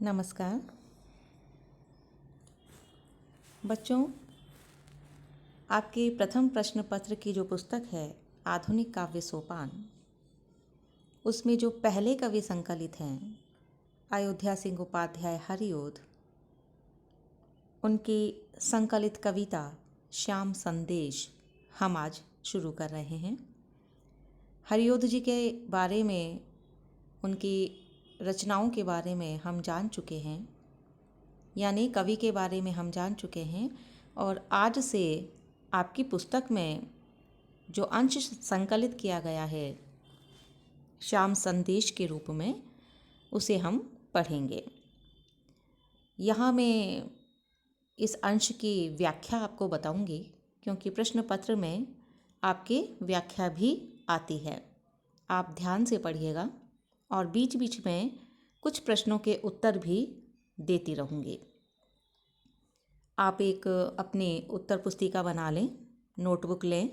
नमस्कार बच्चों, आपके प्रथम प्रश्न पत्र की जो पुस्तक है आधुनिक काव्य सोपान, उसमें जो पहले कवि संकलित हैं अयोध्या सिंह उपाध्याय हरिओद, उनकी संकलित कविता श्याम संदेश हम आज शुरू कर रहे हैं। हरिओद जी के बारे में, उनकी रचनाओं के बारे में हम जान चुके हैं, यानी कवि के बारे में हम जान चुके हैं। और आज से आपकी पुस्तक में जो अंश संकलित किया गया है श्याम संदेश के रूप में, उसे हम पढ़ेंगे। यहाँ मैं इस अंश की व्याख्या आपको बताऊंगी, क्योंकि प्रश्न पत्र में आपके व्याख्या भी आती है। आप ध्यान से पढ़िएगा और बीच बीच में कुछ प्रश्नों के उत्तर भी देती रहूँगी। आप एक अपनी उत्तर पुस्तिका बना लें, नोटबुक लें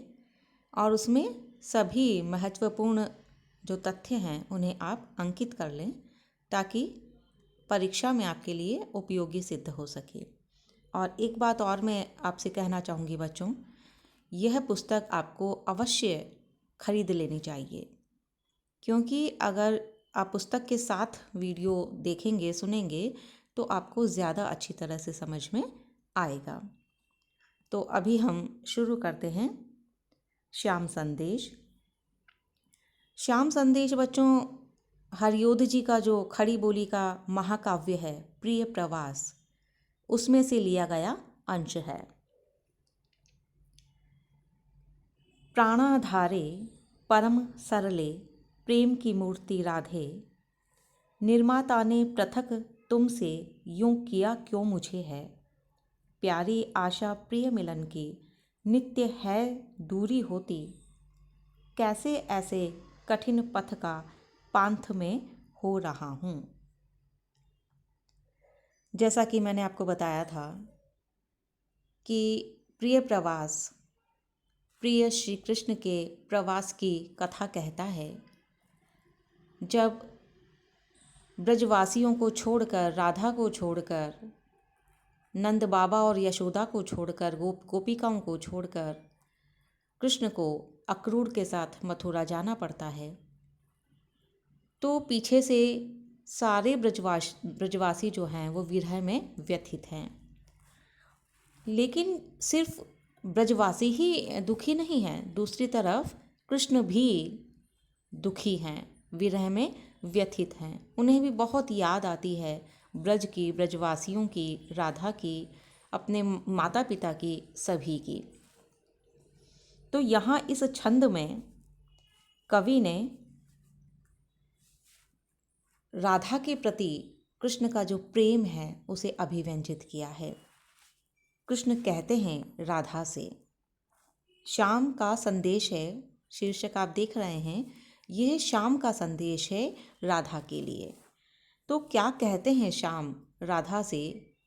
और उसमें सभी महत्वपूर्ण जो तथ्य हैं उन्हें आप अंकित कर लें, ताकि परीक्षा में आपके लिए उपयोगी सिद्ध हो सके। और एक बात और मैं आपसे कहना चाहूँगी बच्चों, यह पुस्तक आपको अवश्य खरीद लेनी चाहिए, क्योंकि अगर आप पुस्तक के साथ वीडियो देखेंगे, सुनेंगे, तो आपको ज़्यादा अच्छी तरह से समझ में आएगा। तो अभी हम शुरू करते हैं श्याम संदेश। श्याम संदेश बच्चों हरिओद जी का जो खड़ी बोली का महाकाव्य है प्रिय प्रवास, उसमें से लिया गया अंश है। प्राणाधारे परम सरले प्रेम की मूर्ति राधे, निर्माता ने पृथक तुमसे यूं किया क्यों मुझे है, प्यारी आशा प्रिय मिलन की नित्य है दूरी होती, कैसे ऐसे कठिन पथ का पांथ में हो रहा हूँ। जैसा कि मैंने आपको बताया था कि प्रिय प्रवास, प्रिय श्री कृष्ण के प्रवास की कथा कहता है। जब ब्रजवासियों को छोड़कर, राधा को छोड़कर, नंद बाबा और यशोदा को छोड़कर, गोपिकाओं को छोड़कर कृष्ण को अक्रूर के साथ मथुरा जाना पड़ता है, तो पीछे से सारे ब्रजवासी जो हैं वो विरह में व्यथित हैं। लेकिन सिर्फ ब्रजवासी ही दुखी नहीं हैं, दूसरी तरफ कृष्ण भी दुखी हैं, विरह में व्यथित हैं। उन्हें भी बहुत याद आती है ब्रज की, ब्रजवासियों की, राधा की, अपने माता पिता की, सभी की। तो यहाँ इस छंद में कवि ने राधा के प्रति कृष्ण का जो प्रेम है उसे अभिव्यंजित किया है। कृष्ण कहते हैं राधा से, शाम का संदेश है, शीर्षक आप देख रहे हैं, यह शाम का संदेश है राधा के लिए। तो क्या कहते हैं श्याम राधा से,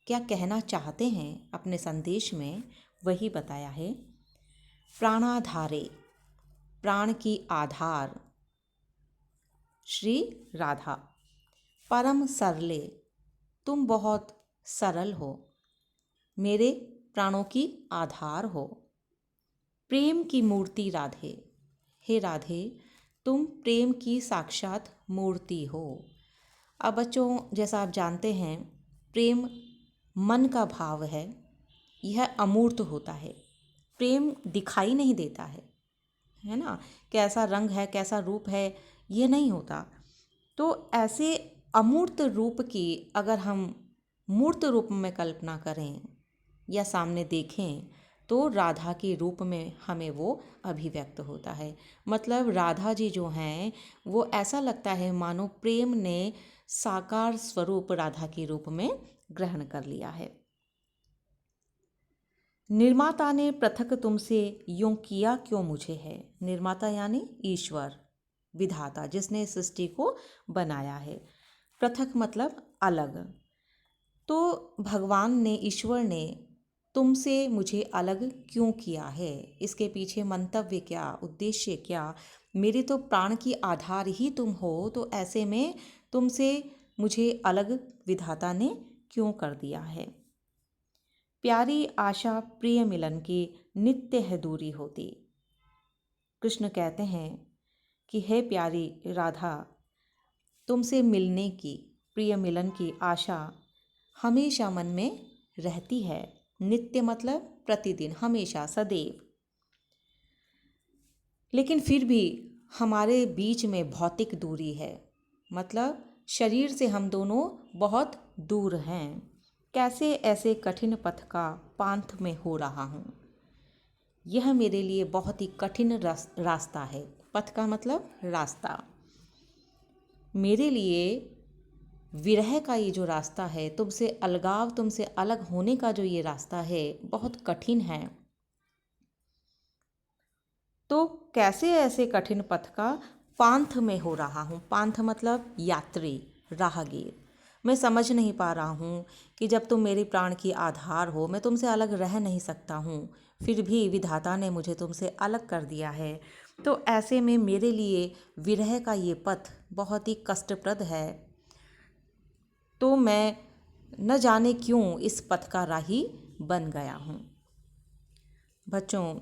क्या कहना चाहते हैं अपने संदेश में, वही बताया है। प्राणाधारे, प्राण की आधार श्री राधा, परम सरले, तुम बहुत सरल हो, मेरे प्राणों की आधार हो, प्रेम की मूर्ति राधे, हे राधे तुम प्रेम की साक्षात मूर्ति हो। अब बच्चों, जैसा आप जानते हैं, प्रेम मन का भाव है, यह अमूर्त होता है। प्रेम दिखाई नहीं देता है ना, कैसा रंग है, कैसा रूप है, यह नहीं होता। तो ऐसे अमूर्त रूप की अगर हम मूर्त रूप में कल्पना करें या सामने देखें, तो राधा के रूप में हमें वो अभिव्यक्त होता है। मतलब राधा जी जो हैं वो ऐसा लगता है मानो प्रेम ने साकार स्वरूप राधा के रूप में ग्रहण कर लिया है। निर्माता ने पृथक तुमसे यूं किया क्यों मुझे है, निर्माता यानी ईश्वर, विधाता, जिसने सृष्टि को बनाया है। पृथक मतलब अलग। तो भगवान ने, ईश्वर ने तुमसे मुझे अलग क्यों किया है, इसके पीछे मंतव्य क्या, उद्देश्य क्या। मेरे तो प्राण की आधार ही तुम हो, तो ऐसे में तुमसे मुझे अलग विधाता ने क्यों कर दिया है। प्यारी आशा प्रिय मिलन की नित्य है दूरी होती। कृष्ण कहते हैं कि हे प्यारी राधा, तुमसे मिलने की, प्रिय मिलन की आशा हमेशा मन में रहती है। नित्य मतलब प्रतिदिन, हमेशा, सदैव। लेकिन फिर भी हमारे बीच में भौतिक दूरी है, मतलब शरीर से हम दोनों बहुत दूर हैं। कैसे ऐसे कठिन पथ का पांथ में हो रहा हूँ। यह मेरे लिए बहुत ही कठिन रास्ता है। पथ का मतलब रास्ता। मेरे लिए विरह का ये जो रास्ता है, तुमसे अलगाव, तुमसे अलग होने का जो ये रास्ता है, बहुत कठिन है। तो कैसे ऐसे कठिन पथ का पांथ में हो रहा हूँ। पांथ मतलब यात्री, राहगीर। मैं समझ नहीं पा रहा हूँ कि जब तुम मेरे प्राण की आधार हो, मैं तुमसे अलग रह नहीं सकता हूँ, फिर भी विधाता ने मुझे तुमसे अलग कर दिया है। तो ऐसे में मेरे लिए विरह का ये पथ बहुत ही कष्टप्रद है। तो मैं न जाने क्यों इस पथ का राही बन गया हूँ। बच्चों,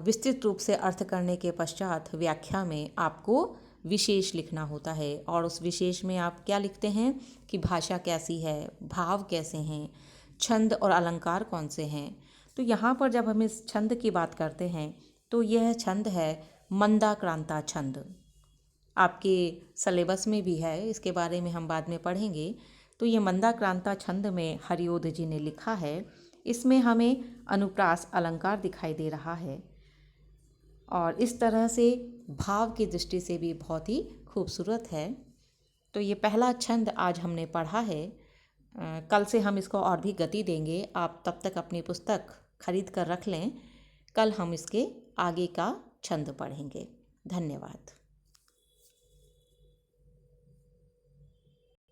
विस्तृत रूप से अर्थ करने के पश्चात व्याख्या में आपको विशेष लिखना होता है, और उस विशेष में आप क्या लिखते हैं कि भाषा कैसी है, भाव कैसे हैं, छंद और अलंकार कौन से हैं। तो यहाँ पर जब हम इस छंद की बात करते हैं तो यह छंद है मंदाक्रांता छंद। आपके सिलेबस में भी है, इसके बारे में हम बाद में पढ़ेंगे। तो ये मंदाक्रांता छंद में हरिओध जी ने लिखा है। इसमें हमें अनुप्रास अलंकार दिखाई दे रहा है, और इस तरह से भाव की दृष्टि से भी बहुत ही खूबसूरत है। तो ये पहला छंद आज हमने पढ़ा है। कल से हम इसको और भी गति देंगे। आप तब तक अपनी पुस्तक खरीद कर रख लें। कल हम इसके आगे का छंद पढ़ेंगे। धन्यवाद।